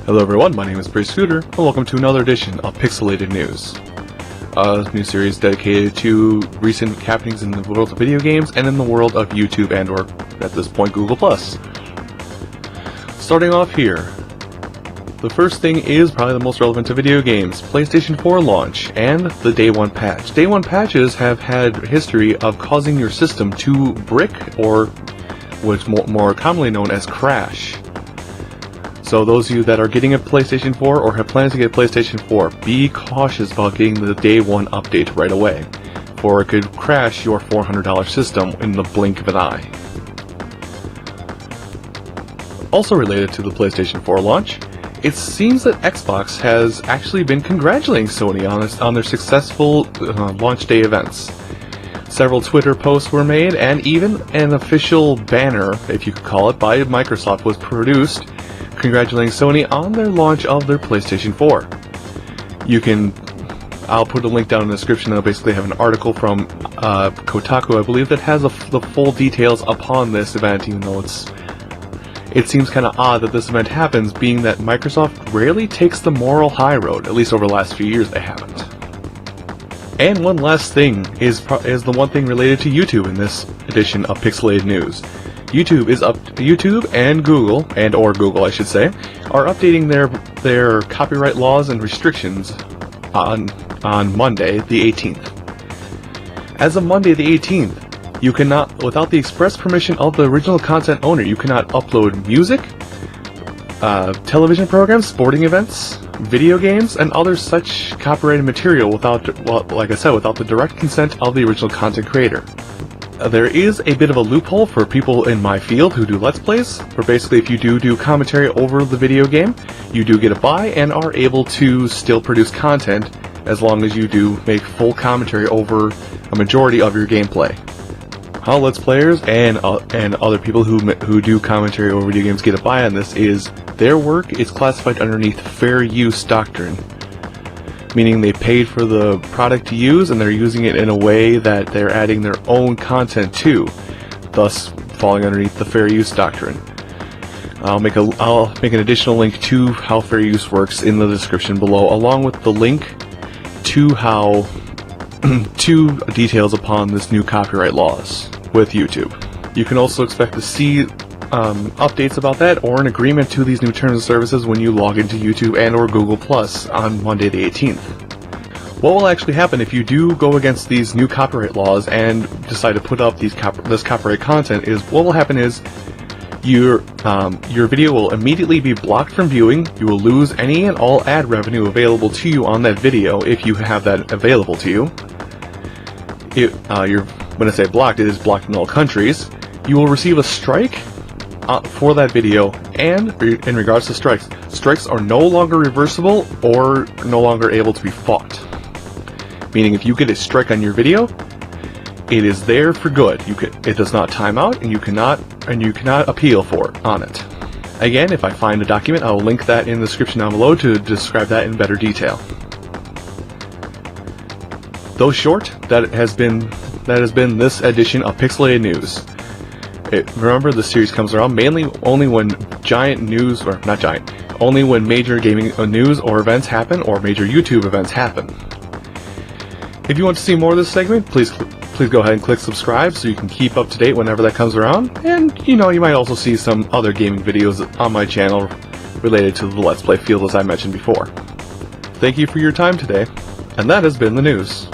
Hello everyone, my name is Brace Scooter, and welcome to another edition of Pixelated News. A new series dedicated to recent happenings in the world of video games and in the world of YouTube and or, at this point, Google+. Starting off here, the first thing is probably the most relevant to video games, PlayStation 4 launch and the Day 1 patch. Day 1 patches have had history of causing your system to brick, or what's more commonly known as crash. So those of you that are getting a PlayStation 4 or have plans to get a PlayStation 4, be cautious about getting the Day 1 update right away, for it could crash your $400 system in the blink of an eye. Also related to the PlayStation 4 launch, it seems that Xbox has actually been congratulating Sony on their successful launch day events. Several Twitter posts were made, and even an official banner, if you could call it, by Microsoft was produced congratulating Sony on their launch of their PlayStation 4. I'll put a link down in the description that'll basically have an article from Kotaku, I believe, that has the full details upon this event, even though it seems kind of odd that this event happens, being that Microsoft rarely takes the moral high road, at least over the last few years they haven't. And one last thing is the one thing related to YouTube in this edition of Pixelated News. YouTube and Google, or Google I should say, are updating their copyright laws and restrictions on Monday the 18th. As of Monday the 18th, you cannot, without the express permission of the original content owner, you cannot upload music, television programs, sporting events, video games, and other such copyrighted material without, well, like I said, without the direct consent of the original content creator. There is a bit of a loophole for people in my field who do Let's Plays, where basically if you do commentary over the video game, you do get a buy and are able to still produce content as long as you do make full commentary over a majority of your gameplay. How Let's Players and other people who do commentary over video games get a buy on this is their work is classified underneath fair use doctrine. Meaning they paid for the product to use and they're using it in a way that they're adding their own content to, thus falling underneath the fair use doctrine. I'll make an additional link to how fair use works in the description below, along with the link to to details upon this new copyright laws with YouTube. You can also expect to see updates about that or an agreement to these new terms and services when you log into YouTube and or Google Plus on Monday the 18th. What will actually happen if you do go against these new copyright laws and decide to put up this copyright content is, what will happen is your video will immediately be blocked from viewing. You will lose any and all ad revenue available to you on that video if you have that available to you. When I say blocked, it is blocked in all countries. You will receive a strike for that video, and in regards to strikes are no longer reversible or no longer able to be fought. Meaning if you get a strike on your video, it is there for good. It does not time out, and you cannot appeal on it. Again, if I find a document, I will link that in the description down below to describe that in better detail. Though short, that has been this edition of Pixelated News. Remember, the series comes around only when only when major gaming news or events happen, or major YouTube events happen. If you want to see more of this segment, please go ahead and click subscribe so you can keep up to date whenever that comes around. And you might also see some other gaming videos on my channel related to the Let's Play field, as I mentioned before. Thank you for your time today, and that has been the news.